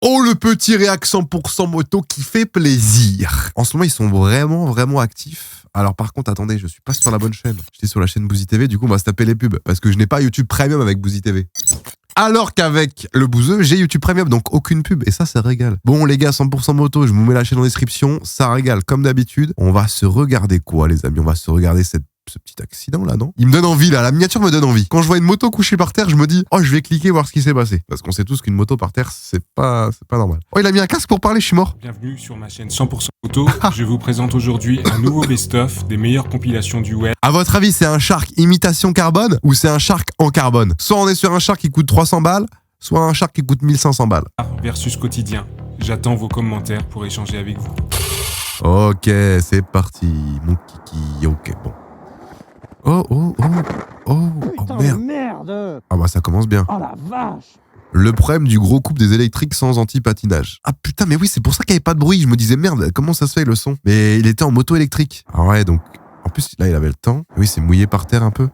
Oh, le petit réac 100% moto qui fait plaisir. En ce moment, ils sont vraiment actifs. Alors par contre, attendez, je suis pas sur la bonne chaîne. J'étais sur la chaîne Bouzy TV, du coup, on va se taper les pubs. Parce que je n'ai pas YouTube Premium avec Bouzy TV. Alors qu'avec le Bouzeux, j'ai YouTube Premium, donc aucune pub. Et ça régale. Bon, les gars, 100% moto, je vous mets la chaîne en description. Ça régale, comme d'habitude. On va se regarder quoi, les amis? On va se regarder ce petit accident là, non? Il me donne envie là, la miniature me donne envie. Quand je vois une moto couchée par terre, je me dis, oh, je vais cliquer voir ce qui s'est passé. Parce qu'on sait tous qu'une moto par terre, c'est pas normal. Oh, il a mis un casque pour parler, je suis mort. Bienvenue sur ma chaîne 100% moto. Je vous présente aujourd'hui un nouveau best-of des meilleures compilations du web. À votre avis, c'est un Shark imitation carbone ou c'est un Shark en carbone? Soit on est sur un Shark qui coûte 300 balles, soit un Shark qui coûte 1500 balles. Versus quotidien. J'attends vos commentaires pour échanger avec vous. Ok, c'est parti, mon kiki. Ok, bon. Oh, merde. Ah bah ça commence bien. Oh la vache. Le problème du gros couple des électriques sans anti-patinage. Ah putain, mais oui, c'est pour ça qu'il n'y avait pas de bruit. Je me disais, merde, comment ça se fait le son? Mais il était en moto électrique. Ah ouais, donc, en plus, là, il avait le temps. Oui, c'est mouillé par terre un peu.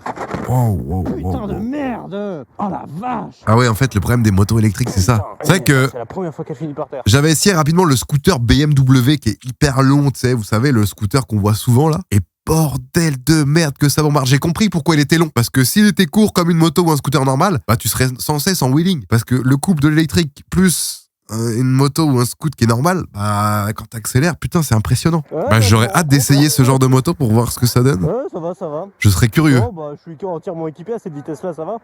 Putain de merde. Oh la vache. Ah ouais, en fait, le problème des motos électriques, c'est ça. C'est vrai que C'est la première fois qu'elle finit par terre. j'avais essayé rapidement le scooter BMW qui est hyper long, tu sais, vous savez, le scooter qu'on voit souvent là. Et bordel de merde que ça bombarde. J'ai compris pourquoi il était long. Parce que s'il était court comme une moto ou un scooter normal, bah tu serais sans cesse en wheeling. Parce que le couple de l'électrique plus une moto ou un scooter qui est normal, bah quand t'accélères, putain, c'est impressionnant. Ouais, Bah j'aurais hâte d'essayer ce genre de moto pour voir ce que ça donne. Ouais, ça va. Je serais curieux. Bon, bah, je suis entièrement équipé à cette vitesse-là, ça va.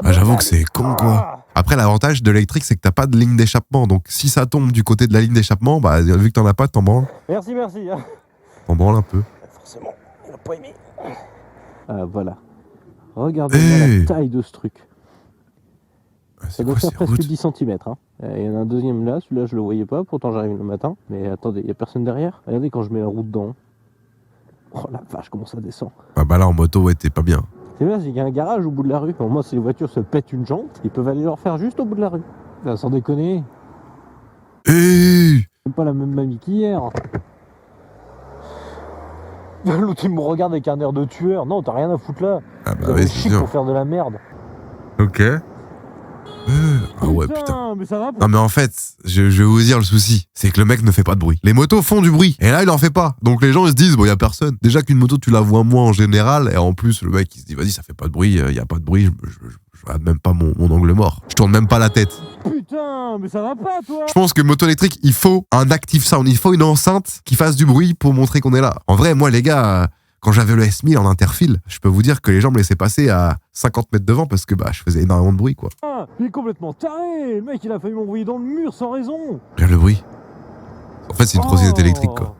Bah, j'avoue que c'est con quoi. Après, l'avantage de l'électrique, c'est que t'as pas de ligne d'échappement. Donc si ça tombe du côté de la ligne d'échappement, bah vu que t'en as pas, t'en branles. Merci. T'en branles un peu. Forcément, il a pas aimé. Voilà. Regardez la taille de ce truc. Ça doit faire presque 10 cm. Hein. Il y en a un deuxième là, celui-là je le voyais pas, pourtant j'arrive le matin. Mais attendez, il n'y a personne derrière. Regardez quand je mets la roue dedans. Oh la vache, comment ça descend. Ah bah là en moto, ouais, t'es pas bien. C'est bien, il y a un garage au bout de la rue. Au moins, si les voitures se pètent une jante, ils peuvent aller leur faire juste au bout de la rue. Là, sans déconner. Hey, C'est pas la même mamie qu'hier. L'autre il me regarde avec un air de tueur. Non, t'as rien à foutre là. ah Vous bah avez ouais, le c'est chic sûr. pour faire de la merde. Ok. Ah ouais, putain. Mais ça va. Non mais en fait, je vais vous dire le souci, c'est que le mec ne fait pas de bruit. Les motos font du bruit, et là il en fait pas. Donc les gens ils se disent, bon y a personne. Déjà qu'une moto tu la vois moins en général, et en plus le mec il se dit, vas-y ça fait pas de bruit, y a pas de bruit, je regarde même pas mon angle mort. Je tourne même pas la tête. Putain, mais ça va pas toi. Je pense que moto électrique, il faut un active sound, il faut une enceinte qui fasse du bruit pour montrer qu'on est là. En vrai, moi les gars, quand j'avais le S1000 en interfile, je peux vous dire que les gens me laissaient passer à 50 mètres devant parce que bah je faisais énormément de bruit quoi. Ah, il est complètement taré. Le mec il a failli m'envoyer dans le mur sans raison. Regarde le bruit. En fait c'est une trottinette électrique quoi.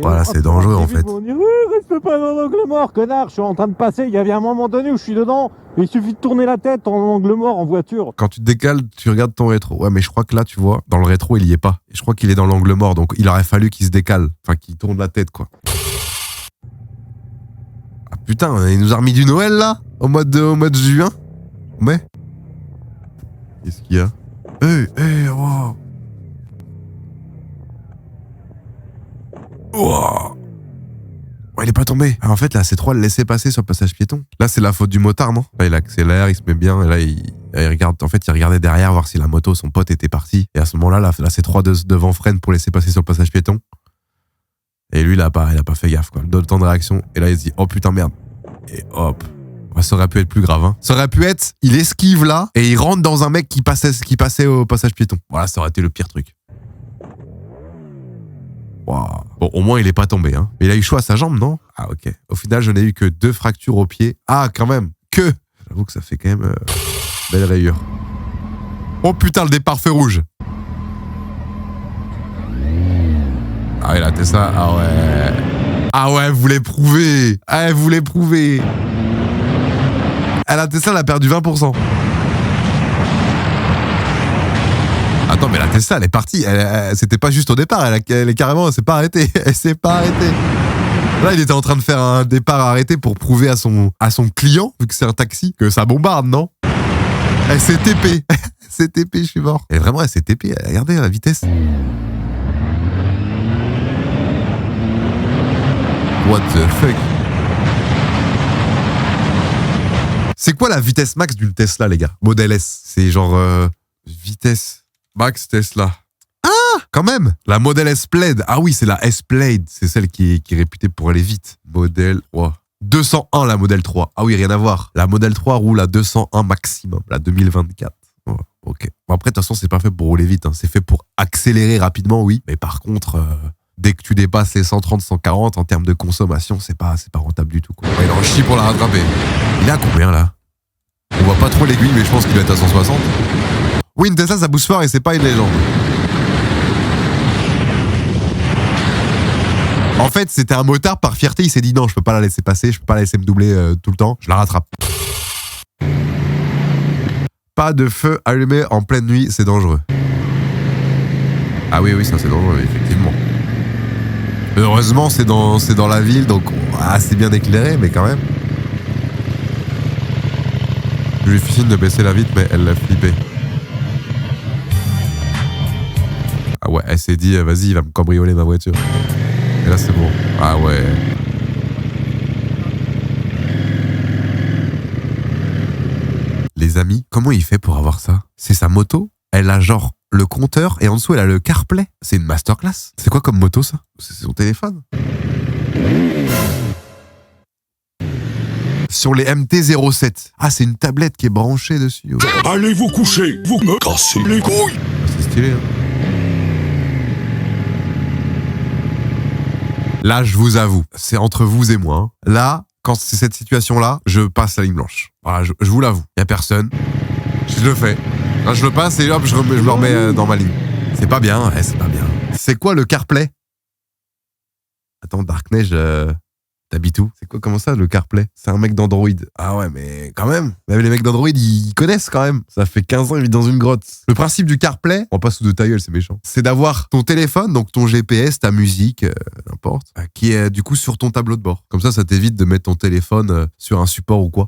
Voilà, c'est dangereux en fait. Reste pas dans l'angle mort, connard. Je suis en train de passer. Il y avait un moment donné où je suis dedans. Il suffit de tourner la tête en angle mort en voiture. Quand tu te décales, tu regardes ton rétro. Ouais, mais je crois que là, tu vois, dans le rétro, il y est pas. Et je crois qu'il est dans l'angle mort, donc il aurait fallu qu'il se décale. Enfin, qu'il tourne la tête, quoi. Ah putain, il nous a remis du Noël, là? Au mois de juin? Mais qu'est-ce qu'il y a? Wow. Wow. Ouais, il est pas tombé. Ah, en fait, la C3 le laissait passer sur le passage piéton. Là, c'est la faute du motard, non? Là, il accélère, il se met bien, et là, il regarde. En fait, il regardait derrière voir si la moto, son pote, était parti. Et à ce moment-là, la C3 devant freine pour laisser passer sur le passage piéton. Et lui, il a pas fait gaffe, quoi. Le temps de réaction. Et là, il se dit, oh putain, merde. Et hop. Ouais, ça aurait pu être plus grave, hein. Ça aurait pu être, il esquive là, et il rentre dans un mec qui passait au passage piéton. Voilà, ça aurait été le pire truc. Wow. Bon, au moins, il est pas tombé, hein. Mais il a eu chaud à sa jambe, non? Ah, ok. Au final, je n'ai eu que 2 fractures au pied. Ah, quand même. Que. J'avoue que ça fait quand même belle rayure. Oh putain, le départ feu rouge. Ah ouais, la Tesla, ah ouais. Ah ouais, vous voulez prouver. Ah, vous voulez prouver. Ah, la Tesla, elle a perdu 20%. Attends, mais la Tesla, elle est partie. C'était pas juste au départ. Elle est carrément, elle s'est pas arrêtée. Elle s'est pas arrêtée. Là, il était en train de faire un départ arrêté pour prouver à son client, vu que c'est un taxi, que ça bombarde, non? Elle s'est TP. Elle s'est TP, je suis mort. Et vraiment, elle s'est TP. Regardez la vitesse. What the fuck? C'est quoi la vitesse max d'une Tesla, les gars? Model S. C'est genre Vitesse. Max Tesla. Ah, quand même. La modèle S-Plaid. Ah oui, c'est la S-Plaid. C'est celle qui est réputée pour aller vite. Modèle 3. 201 la modèle 3. Ah oui, rien à voir. La modèle 3 roule à 201 maximum. La 2024. Oh, ok. Bon, après, de toute façon, c'est pas fait pour rouler vite. Hein. C'est fait pour accélérer rapidement, oui. Mais par contre, dès que tu dépasses les 130, 140, en termes de consommation, c'est pas rentable du tout. Quoi. Ouais, il en chie pour la rattraper. Il est à combien, là? On voit pas trop l'aiguille, mais je pense qu'il doit être à 160. Oui, une Tesla, ça booste fort et c'est pas une légende. En fait, c'était un motard par fierté. Il s'est dit non, je peux pas la laisser passer, je peux pas la laisser me doubler tout le temps. Je la rattrape. Pas de feu allumé en pleine nuit, c'est dangereux. Ah oui, ça c'est dangereux, effectivement. Heureusement, c'est dans la ville, donc assez bien éclairé, mais quand même. Je lui fais signe de baisser la vitre, mais elle l'a flippé. Ah ouais, elle s'est dit, vas-y, il va me cambrioler ma voiture. Et là, c'est bon. Ah ouais. Les amis, comment il fait pour avoir ça? C'est sa moto? Elle a genre le compteur et en dessous, elle a le CarPlay. C'est une masterclass. C'est quoi comme moto, ça? C'est son téléphone. Sur les MT-07. Ah, c'est une tablette qui est branchée dessus. Ouais. Allez vous coucher, vous me cassez les couilles. C'est stylé, hein. Là, je vous avoue, c'est entre vous et moi. Hein. Là, quand c'est cette situation-là, je passe la ligne blanche. Voilà, je vous l'avoue. Il n'y a personne. Je le fais. Là, je le passe et hop, je me remets dans ma ligne. C'est pas bien, ouais, c'est pas bien. C'est quoi le CarPlay? Attends, Dark Neige, t'habites où? C'est quoi, comment ça, le CarPlay? C'est un mec d'Android. Ah ouais, mais quand même. Même les mecs d'Android, ils connaissent quand même. Ça fait 15 ans, ils vivent dans une grotte. Le principe du CarPlay, on passe sous de ta gueule, c'est méchant. C'est d'avoir ton téléphone, donc ton GPS, ta musique, n'importe, qui est du coup sur ton tableau de bord. Comme ça t'évite de mettre ton téléphone sur un support ou quoi.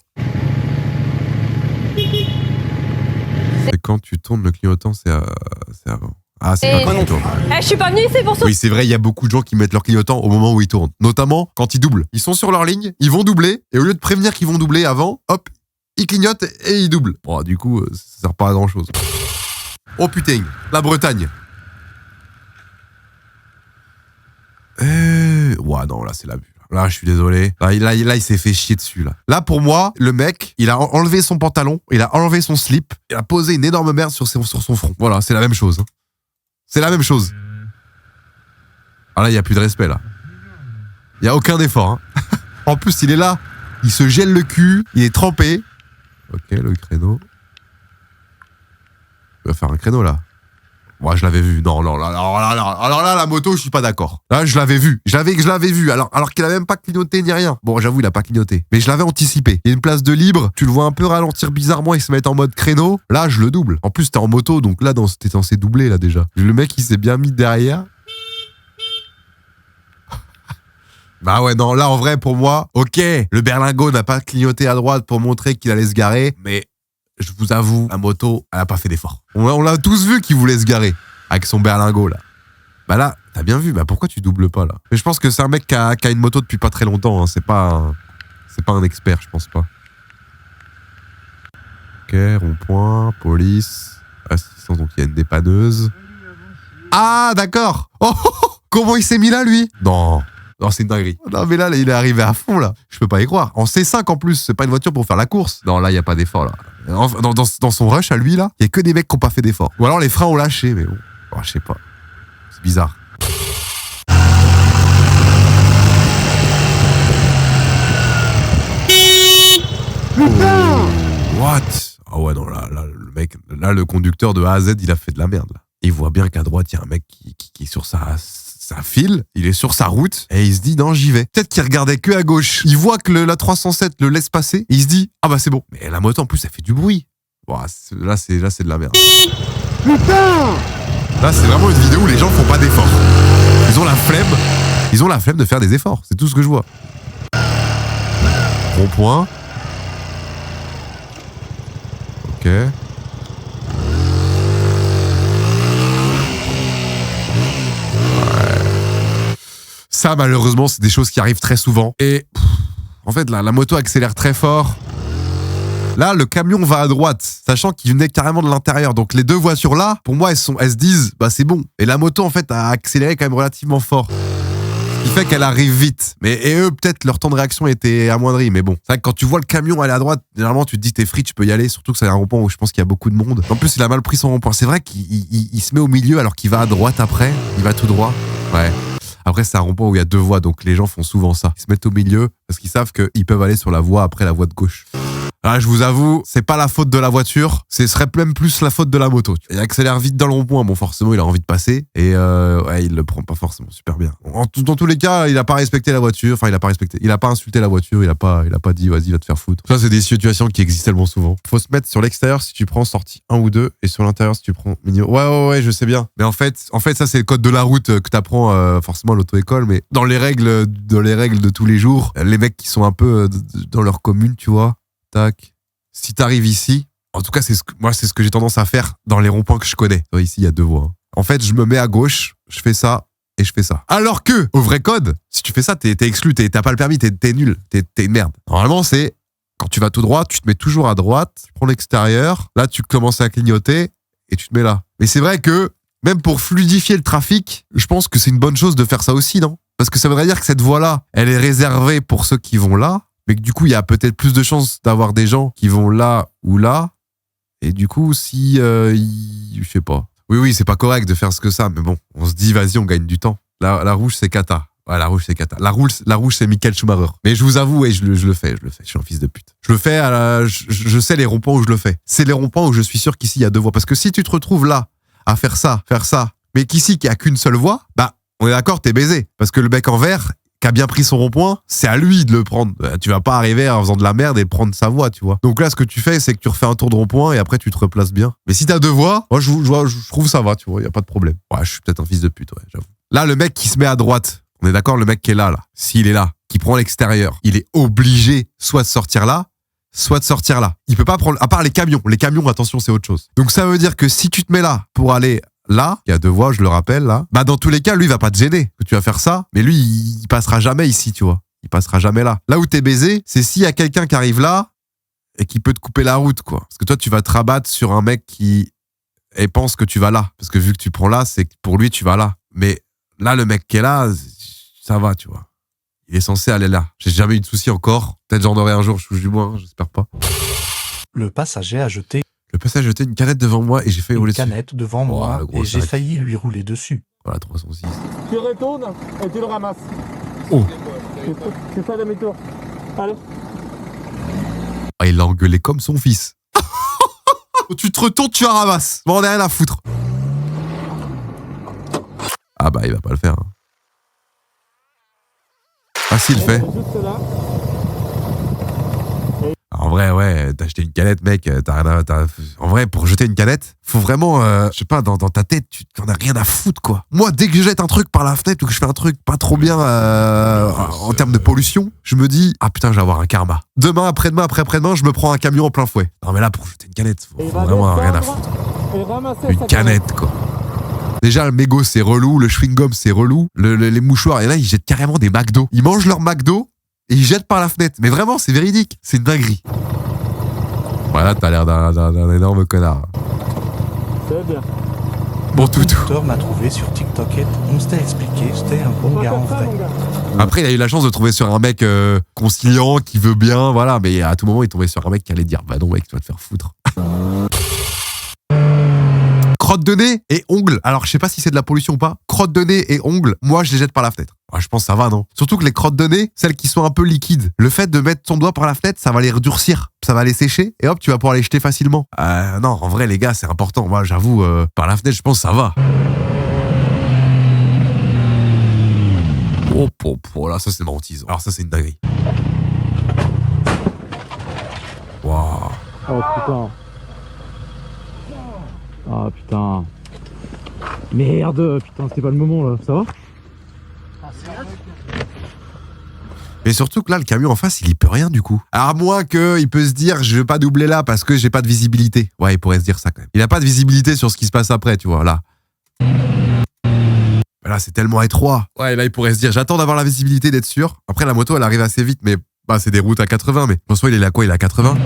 C'est quand tu tournes le clignotant, c'est avant. Ah, c'est pas quand tu tournes. Je suis pas venue ici pour ça. Oui, c'est vrai, il y a beaucoup de gens qui mettent leur clignotant au moment où ils tournent. Notamment quand ils doublent. Ils sont sur leur ligne, ils vont doubler, et au lieu de prévenir qu'ils vont doubler avant, hop, ils clignotent et ils doublent. Bon, du coup, ça sert pas à grand chose. Oh putain, la Bretagne. Ouais, non, là, c'est l'abus. Là, je suis désolé. Là, il s'est fait chier dessus, là. Là, pour moi, le mec, il a enlevé son pantalon, il a enlevé son slip, il a posé une énorme merde sur son front. Voilà, c'est la même chose. Hein. C'est la même chose. Ah là, il n'y a plus de respect, là. Il n'y a aucun effort. Hein. En plus, il est là. Il se gèle le cul. Il est trempé. Ok, le créneau. Il va faire un créneau, là. Moi, je l'avais vu. Non, alors là, la moto, je suis pas d'accord. Là, je l'avais vu. Je l'avais vu. Alors qu'il a même pas clignoté ni rien. Bon, j'avoue, il a pas clignoté. Mais je l'avais anticipé. Il y a une place de libre. Tu le vois un peu ralentir bizarrement et se mettre en mode créneau. Là, je le double. En plus, t'es en moto, donc là, t'es censé doubler, là, déjà. Le mec, il s'est bien mis derrière. Bah ouais, non, là, en vrai, pour moi, ok, le berlingot n'a pas clignoté à droite pour montrer qu'il allait se garer, mais je vous avoue, la moto, elle a pas fait d'effort. On l'a tous vu qu'il voulait se garer avec son berlingot, là. Bah là, t'as bien vu, bah pourquoi tu doubles pas, là? Mais je pense que c'est un mec qui a une moto depuis pas très longtemps, hein. C'est pas un expert, je pense pas. Ok, rond-point, police, assistance, donc il y a une dépanneuse. Ah, d'accord. Oh, comment il s'est mis là, lui? Non, c'est une dinguerie. Non, mais là, il est arrivé à fond, là. Je peux pas y croire. En C5, en plus, c'est pas une voiture pour faire la course. Non, là, il y a pas d'effort, là. Dans son rush à lui, là, il y a que des mecs qui ont pas fait d'effort. Ou alors les freins ont lâché, mais bon. Oh, je sais pas. C'est bizarre. Oh, what? Ah ouais, non, là, le mec, là, le conducteur de A à Z, il a fait de la merde, là. Il voit bien qu'à droite, il y a un mec qui est sur sa file, il est sur sa route, et il se dit, non, j'y vais. Peut-être qu'il regardait que à gauche. Il voit que la 307 le laisse passer, et il se dit, ah bah c'est bon. Mais la moto, en plus, elle fait du bruit. Bon, là, c'est de la merde. Putain! Là, c'est vraiment une vidéo où les gens font pas d'efforts. Ils ont la flemme de faire des efforts. C'est tout ce que je vois. Rond-point. Ok. Ça, malheureusement, c'est des choses qui arrivent très souvent. Et en fait, la moto accélère très fort. Là, le camion va à droite, sachant qu'il venait carrément de l'intérieur. Donc les deux voitures là, pour moi, elles se disent, bah c'est bon. Et la moto, en fait, a accéléré quand même relativement fort. Ce qui fait qu'elle arrive vite. Et eux, peut-être, leur temps de réaction était amoindri. Mais bon, c'est vrai que quand tu vois le camion aller à droite, généralement, tu te dis, t'es free, tu peux y aller. Surtout que c'est un rond-point où je pense qu'il y a beaucoup de monde. En plus, il a mal pris son rond-point. C'est vrai qu'il se met au milieu alors qu'il va à droite après. Il va tout droit. Ouais. Après, c'est un rond-point où il y a deux voies, donc les gens font souvent ça. Ils se mettent au milieu parce qu'ils savent qu'ils peuvent aller sur la voie après la voie de gauche. Alors, je vous avoue, c'est pas la faute de la voiture, ce serait même plus la faute de la moto. Il accélère vite dans le rond-point, bon forcément il a envie de passer et ouais, il le prend pas forcément super bien. Dans tous les cas, il a pas respecté la voiture, enfin il a pas insulté la voiture, il a pas dit vas-y va te faire foutre. Ça c'est des situations qui existent tellement souvent. Faut se mettre sur l'extérieur si tu prends sortie 1 ou 2 et sur l'intérieur si tu prends milieu. Ouais, je sais bien. Mais en fait ça c'est le code de la route que t'apprends forcément à l'auto-école, mais dans les règles de tous les jours, les mecs qui sont un peu dans leur commune, tu vois. Tac. Si t'arrives ici, en tout cas, c'est ce que j'ai tendance à faire dans les ronds-points que je connais. Ici, il y a deux voies. En fait, je me mets à gauche, je fais ça et je fais ça. Alors que, au vrai code, si tu fais ça, t'es exclu, t'as pas le permis, t'es nul, t'es une merde. Normalement, c'est quand tu vas tout droit, tu te mets toujours à droite, tu prends l'extérieur, là, tu commences à clignoter et tu te mets là. Mais c'est vrai que, même pour fluidifier le trafic, je pense que c'est une bonne chose de faire ça aussi, non? Parce que ça voudrait dire que cette voie-là, elle est réservée pour ceux qui vont là. Mais que du coup, il y a peut-être plus de chances d'avoir des gens qui vont là ou là. Et du coup, si... je sais pas. Oui, c'est pas correct de faire ce que ça. Mais bon, on se dit, vas-y, on gagne du temps. La rouge, c'est Kata. Ouais, la rouge, c'est Kata. La rouge, c'est Michael Schumacher. Mais je vous avoue, ouais, je le fais. Je suis un fils de pute. Je le fais, je sais les ronds-points où je le fais. C'est les ronds-points où je suis sûr qu'ici, il y a deux voies. Parce que si tu te retrouves là, à faire ça, mais qu'ici, qu'il n'y a qu'une seule voie, bah, on est d'accord, t'es baisé. Parce que le mec en vert... qui a bien pris son rond-point, c'est à lui de le prendre. Tu vas pas arriver en faisant de la merde et prendre sa voie, tu vois. Donc là, ce que tu fais, c'est que tu refais un tour de rond-point et après, tu te replaces bien. Mais si t'as deux voies, moi, je trouve ça va, tu vois, y a pas de problème. Ouais, je suis peut-être un fils de pute, ouais, j'avoue. Là, le mec qui se met à droite, on est d'accord, le mec qui est là, s'il est là, qui prend l'extérieur, il est obligé soit de sortir là, soit de sortir là. Il peut pas prendre, à part les camions. Les camions, attention, c'est autre chose. Donc ça veut dire que si tu te mets là pour aller là, il y a deux voies, je le rappelle, là. Bah, dans tous les cas, lui, il va pas te gêner que tu vas faire ça. Mais lui, il passera jamais ici, tu vois. Il passera jamais là. Là où t'es baisé, c'est s'il y a quelqu'un qui arrive là et qui peut te couper la route, quoi. Parce que toi, tu vas te rabattre sur un mec qui pense que tu vas là. Parce que vu que tu prends là, c'est que pour lui, tu vas là. Mais là, le mec qui est là, ça va, tu vois. Il est censé aller là. J'ai jamais eu de soucis encore. Peut-être j'en aurai un jour, je touche du bois, hein, j'espère pas. Le passager a jeté une canette devant moi et j'ai failli rouler dessus. Une canette devant moi et j'ai failli lui rouler dessus. Voilà, 306. Tu retournes et tu le ramasses. Oh. C'est ça demi-tour. Allez. Ah, il l'a engueulé comme son fils. Tu te retournes, tu la ramasses. Bon, on n'a rien à foutre. Ah bah, il va pas le faire. Hein. Ah si, il le fait. Juste là. En vrai, ouais, t'as acheté une canette, mec, en vrai, pour jeter une canette, faut vraiment, je sais pas, dans ta tête, tu t'en as rien à foutre, quoi. Moi, dès que je jette un truc par la fenêtre ou que je fais un truc pas trop bien en termes de pollution, je me dis, ah putain, je vais avoir un karma. Demain, après-demain, après-après-demain, je me prends un camion en plein fouet. Non mais là, pour jeter une canette, faut vraiment rien à foutre. Une canette, quoi. Déjà, le mégot, c'est relou, le chewing-gum, c'est relou, les mouchoirs, et là, ils jettent carrément des McDo. Ils mangent leur McDo, et ils jettent par la fenêtre. Mais vraiment, c'est véridique. C'est une dinguerie. Voilà, t'as l'air d'un énorme connard. C'est bien. Bon, tout. Le conducteur m'a trouvé sur TikTok et on s'était expliqué, c'était un bon gars en vrai. Après, il a eu la chance de trouver sur un mec conciliant, qui veut bien, voilà. Mais à tout moment, il tombait sur un mec qui allait dire, bah non, mec, tu vas te faire foutre. Crotte de nez et ongles. Alors, je sais pas si c'est de la pollution ou pas. Crotte de nez et ongles, moi, je les jette par la fenêtre. Ouais, je pense que ça va, non? Surtout que les crottes de nez, celles qui sont un peu liquides, le fait de mettre ton doigt par la fenêtre, ça va les redurcir. Ça va les sécher et hop, tu vas pouvoir les jeter facilement. Non, en vrai, les gars, c'est important. Moi, j'avoue, par la fenêtre, je pense que ça va. Oh là, ça, c'est marrantise. Alors, ça, c'est une dinguerie. Waouh. Oh putain. Ah putain. Merde, putain, c'était pas le moment là, ça va? Mais surtout que là, le camion en face, il y peut rien du coup. Alors, à moins qu'il peut se dire, je vais pas doubler là parce que j'ai pas de visibilité. Ouais, il pourrait se dire ça quand même. Il a pas de visibilité sur ce qui se passe après, tu vois, là. Mais là, c'est tellement étroit. Ouais, là, il pourrait se dire, j'attends d'avoir la visibilité, d'être sûr. Après, la moto, elle arrive assez vite, mais bah, c'est des routes à 80. Mais François, il est là quoi? Il est à 80?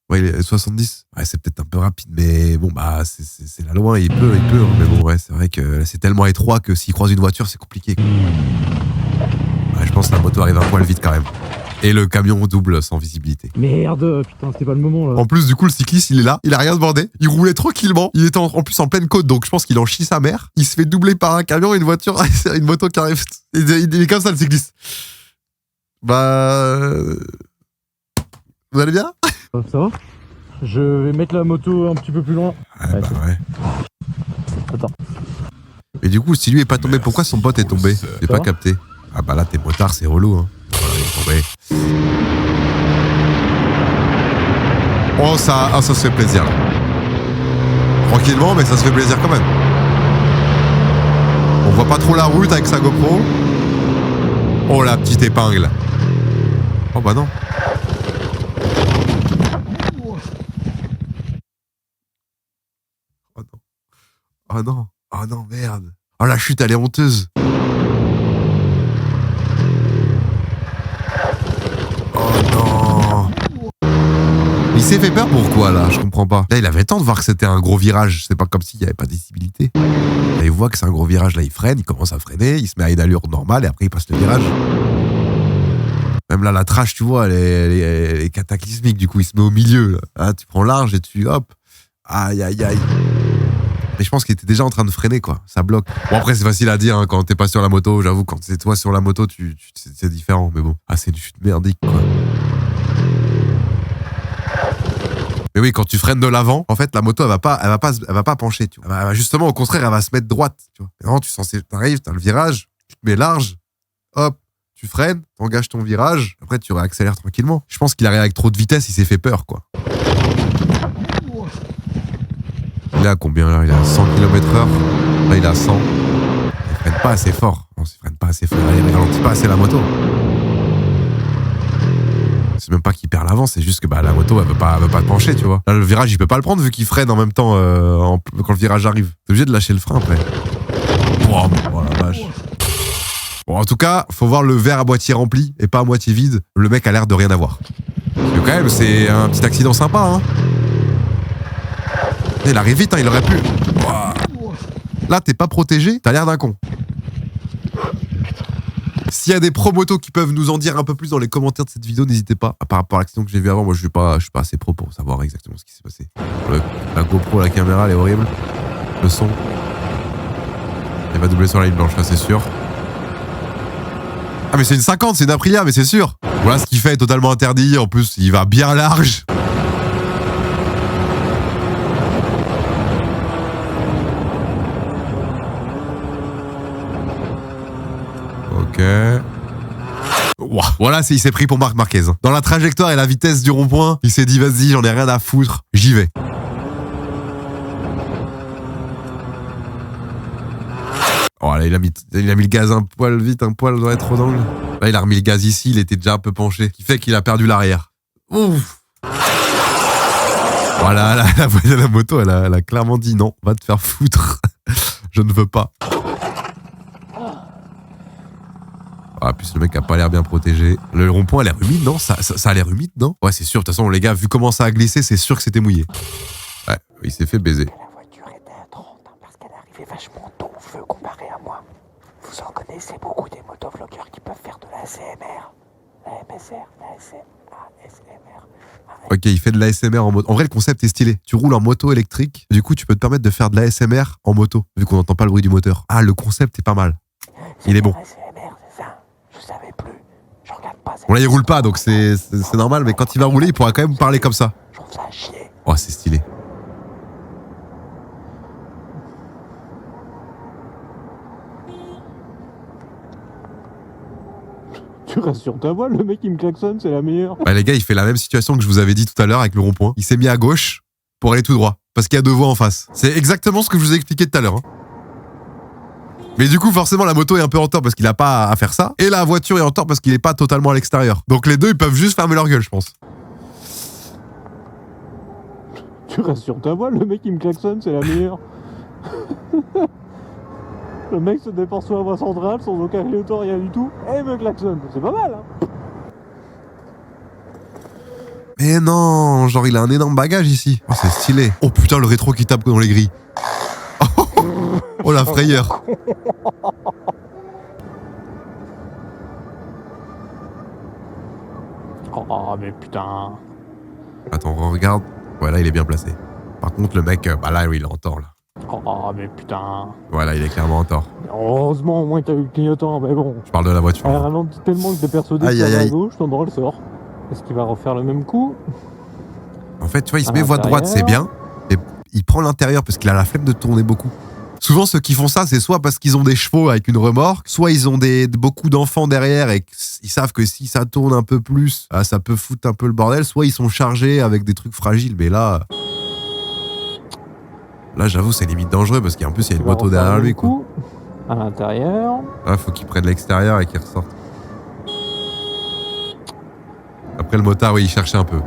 Ouais, il est 70. Ouais, c'est peut-être un peu rapide, mais bon, bah, c'est la loi, il peut, hein. Mais bon, ouais, c'est vrai que c'est tellement étroit que s'il croise une voiture, c'est compliqué. Ouais, je pense que la moto arrive un poil vite quand même. Et le camion double sans visibilité. Merde, putain, c'était pas le moment là. En plus, du coup, le cycliste, il est là, il a rien demandé. Il roulait tranquillement. Il était en plus en pleine côte, donc je pense qu'il en chie sa mère. Il se fait doubler par un camion et une voiture, une moto qui arrive. Il est comme ça, le cycliste. Bah. Vous allez bien? Ça va? Je vais mettre la moto un petit peu plus loin. Ouais, bah ouais. Attends. Mais du coup, si lui est pas tombé, pourquoi son pote est tombé? J'ai pas capté. Ah bah là, t'es motard, c'est relou, hein. Voilà, il est tombé. Oh, ça se fait plaisir, là. Tranquillement, mais ça se fait plaisir quand même. On voit pas trop la route avec sa GoPro. Oh, la petite épingle. Oh bah non. Oh non. Oh non. Oh non, merde. Oh, la chute, elle est honteuse. Oh non. Il s'est fait peur pourquoi là? Je comprends pas. Là, il avait le temps de voir que c'était un gros virage. C'est pas comme s'il n'y avait pas de visibilité. Là, il voit que c'est un gros virage. Là, il freine, il commence à freiner, il se met à une allure normale et après, il passe le virage. Même là, la trash, tu vois, elle est cataclysmique. Du coup, il se met au milieu. Là. Ah, tu prends large et tu hop. Aïe, aïe, aïe. Mais je pense qu'il était déjà en train de freiner, quoi. Ça bloque. Bon, après, c'est facile à dire hein, quand t'es pas sur la moto. J'avoue, quand c'est toi sur la moto, c'est différent. Mais bon. Ah, c'est une chute merdique, quoi. Mais oui, quand tu freines de l'avant, en fait, la moto, elle va pas pencher, tu vois. Justement, au contraire, elle va se mettre droite, tu vois. Et non, t'arrives, t'as le virage, tu te mets large, hop, tu freines, t'engages ton virage, après tu réaccélères tranquillement. Je pense qu'il arrive avec trop de vitesse, il s'est fait peur, quoi. Il est à combien, là? Il est à 100 km/h. Là, il est à 100. Il freine pas assez fort. Non, il freine pas assez fort. Il ralentit pas assez la moto. C'est même pas qu'il perd l'avance, c'est juste que bah, la moto, elle veut pas pencher, tu vois. Là, le virage, il peut pas le prendre vu qu'il freine en même temps quand le virage arrive. T'es obligé de lâcher le frein après. Oh la vache. Bon, en tout cas, faut voir le verre à moitié rempli et pas à moitié vide. Le mec a l'air de rien avoir. Parce que quand même, c'est un petit accident sympa, hein. Il arrive vite, hein, il aurait pu. Là, t'es pas protégé, t'as l'air d'un con. S'il y a des pros motos qui peuvent nous en dire un peu plus dans les commentaires de cette vidéo, n'hésitez pas. Par rapport à l'accident que j'ai vu avant, moi je suis pas assez pro pour savoir exactement ce qui s'est passé. La GoPro, la caméra, elle est horrible. Le son. Elle va doubler sur la ligne blanche, là c'est sûr. Ah mais c'est une 50, c'est une Aprilia, mais c'est sûr. Voilà ce qu'il fait est totalement interdit. En plus, il va bien large. Ok. Wow. Voilà, il s'est pris pour Marc Marquez. Dans la trajectoire et la vitesse du rond-point, il s'est dit vas-y, j'en ai rien à foutre, j'y vais. Oh là, il a mis le gaz un poil vite, un poil dans être d'angle. Là, il a remis le gaz ici, il était déjà un peu penché, ce qui fait qu'il a perdu l'arrière. Ouf. Voilà, la moto, elle a clairement dit non, va te faire foutre. Je ne veux pas. Ah, puis le mec a pas l'air bien protégé. Le rond-point a l'air humide, non? Ça a l'air humide, non? Ouais, c'est sûr. De toute façon, les gars, vu comment ça a glissé, c'est sûr que c'était mouillé. Ouais, il s'est fait baiser. La voiture était à 30 parce qu'elle arrivait vachement tôt au feu comparé à moi. Vous en connaissez beaucoup des motovlogueurs qui peuvent faire de l'ASMR. La MSR, la ASMR. Ok, il fait de l'ASMR en moto. En vrai, le concept est stylé. Tu roules en moto électrique, du coup, tu peux te permettre de faire de l'ASMR en moto, vu qu'on n'entend pas le bruit du moteur. Ah, le concept est pas mal. Il est bon. Bon là il roule pas donc c'est normal, mais quand il va rouler il pourra quand même parler comme ça. Je trouve ça à chier. Oh c'est stylé. Tu restes sur ta voie, le mec il me klaxonne, c'est la meilleure. Bah les gars, il fait la même situation que je vous avais dit tout à l'heure avec le rond-point. Il s'est mis à gauche pour aller tout droit, parce qu'il y a deux voies en face. C'est exactement ce que je vous ai expliqué tout à l'heure. Hein. Mais du coup, forcément, la moto est un peu en tort parce qu'il a pas à faire ça. Et la voiture est en tort parce qu'il est pas totalement à l'extérieur. Donc les deux, ils peuvent juste fermer leur gueule, je pense. Tu restes sur ta voie, le mec il me klaxonne, c'est la meilleure. Le mec se déporte sur la voie centrale sans aucun clignotant, rien du tout, et il me klaxonne. C'est pas mal, hein. Mais non, genre il a un énorme bagage ici. Oh, c'est stylé. Oh putain, le rétro qui tape dans les grilles. Oh la frayeur. Oh, mais putain. Attends, regarde. Voilà, il est bien placé. Par contre, le mec, bah là, il est en tort, là. Oh, mais putain. Voilà, il est clairement en tort. Heureusement, au moins, t'as eu le clignotant, mais bon. Je parle de la voiture. Elle ralentit tellement que t'es persuadé Aïe, que aïe, à aïe. gauche, ton droit le sort. Est-ce qu'il va refaire le même coup? En fait, tu vois, il se À met voie de droite, c'est bien. l'intérieur. Et il prend l'intérieur parce qu'il a la flemme de tourner beaucoup. Souvent, ceux qui font ça, c'est soit parce qu'ils ont des chevaux avec une remorque, soit ils ont beaucoup d'enfants derrière et ils savent que si ça tourne un peu plus, ça peut foutre un peu le bordel, soit ils sont chargés avec des trucs fragiles. Mais là, j'avoue, c'est limite dangereux parce qu'en plus, il y a une Il va moto refaire derrière le lui, même quoi. coup. À l'intérieur. Là, faut qu'il prenne l'extérieur et qu'il ressorte. Après, le motard, oui, il cherchait un peu.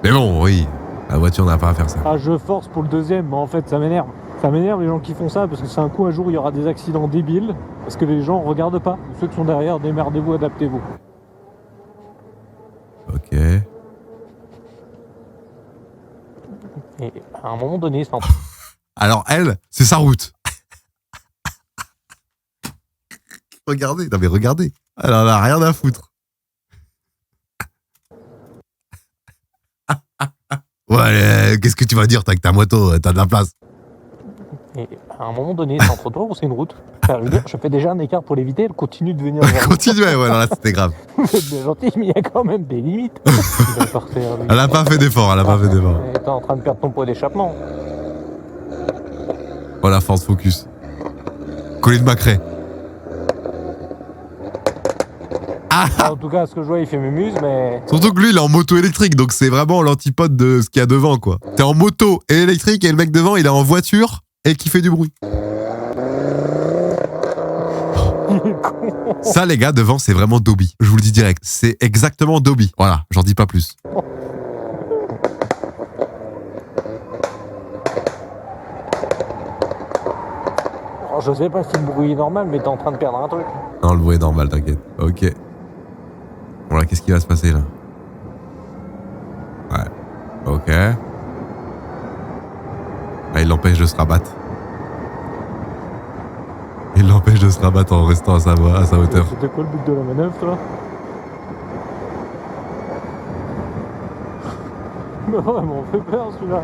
Mais bon, oui, la voiture n'a pas à faire ça. Ah, je force pour le deuxième, mais en fait, ça m'énerve. Ça m'énerve les gens qui font ça parce que c'est un coup, un jour, il y aura des accidents débiles parce que les gens regardent pas. Ceux qui sont derrière, démerdez-vous, adaptez-vous. Ok. Et à un moment donné, c'est en... Alors, elle, c'est sa route. Regardez, non mais regardez. Elle en a rien à foutre. Ouais, qu'est-ce que tu vas dire? T'as que ta moto, t'as de la place. Et à un moment donné, c'est entre toi ou c'est une route? Enfin, je veux dire, je fais déjà un écart pour l'éviter, elle continue de venir vers moi. Continuez, ouais, non, là c'était grave. Vous êtes bien gentil, mais il y a quand même des limites. Il va partir, lui. Elle a pas fait d'effort, elle a pas fait d'effort. Et t'es en train de perdre ton poids d'échappement. Oh la force focus. Colin McRae. Ah, En tout cas, ce que je vois, il fait mémuse, mais... surtout que lui, il est en moto électrique, donc c'est vraiment l'antipode de ce qu'il y a devant, quoi. T'es en moto et électrique et le mec devant, il est en voiture et qui fait du bruit. Ça, les gars, devant, c'est vraiment Dobby. Je vous le dis direct. C'est exactement Dobby. Voilà, j'en dis pas plus. Alors, je sais pas si le bruit est normal, mais t'es en train de perdre un truc. Non, le bruit est normal, t'inquiète. Ok. Bon, là, qu'est-ce qui va se passer, là? Ouais. Ok. Là, il l'empêche de se rabattre. Il l'empêche de se rabattre en restant à sa hauteur. C'était quoi le but de la manœuvre, toi? Il m'a vraiment fait peur, celui-là.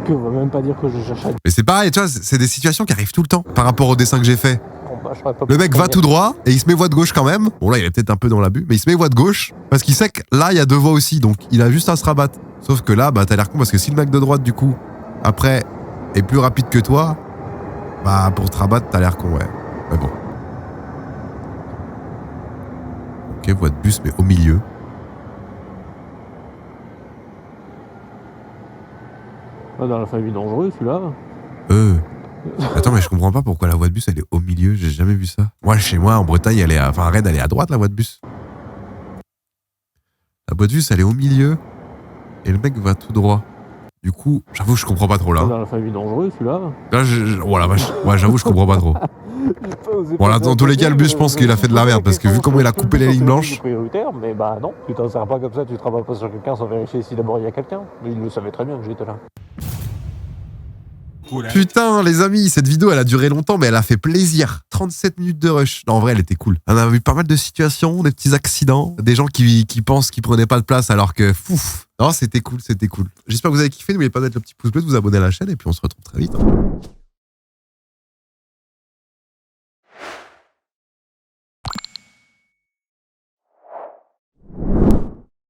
Puis on va même pas dire que je cherche à... Mais c'est pareil, tu vois, c'est des situations qui arrivent tout le temps par rapport au dessin que j'ai fait. Bon, bah, je saurais pas Le mec pourquoi va tout droit et il se met voie de gauche quand même. Bon là il est peut-être un peu dans l'abus, mais il se met voie de gauche parce qu'il sait que là il y a deux voies aussi, donc il a juste à se rabattre. Sauf que là bah t'as l'air con parce que si le mec de droite du coup après est plus rapide que toi, bah pour te rabattre t'as l'air con, ouais. Mais bon. Ok, voie de bus mais au milieu. Ah, dans la famille dangereuse, celui-là. Attends, mais je comprends pas pourquoi la voie de bus elle est au milieu, j'ai jamais vu ça. Moi, chez moi, en Bretagne, elle est à... enfin, à Rennes, elle est à droite, la voie de bus. La voie de bus, elle est au milieu. Et le mec va tout droit. Du coup, j'avoue, je comprends pas trop là. Dans la famille dangereuse, celui-là. Là, oh la vache. Ouais, j'avoue, je comprends pas trop. Bon, là, dans tous les cas, le bus, je pense qu'il a fait de la merde parce que vu comment il a coupé les lignes blanches. Prioritaire, mais bah non, tu t'en sers pas comme ça, tu te rabattes pas sur quelqu'un sans vérifier si d'abord il y a quelqu'un. Mais il le savait très bien que j'étais là. Putain, les amis, cette vidéo, elle a duré longtemps, mais elle a fait plaisir. 37 minutes de rush. Non, en vrai, elle était cool. On a vu pas mal de situations, des petits accidents, des gens qui pensent qu'ils prenaient pas de place alors que, fouf. Non, c'était cool, c'était cool. J'espère que vous avez kiffé. N'oubliez pas de mettre le petit pouce bleu, de vous abonner à la chaîne, et puis on se retrouve très vite.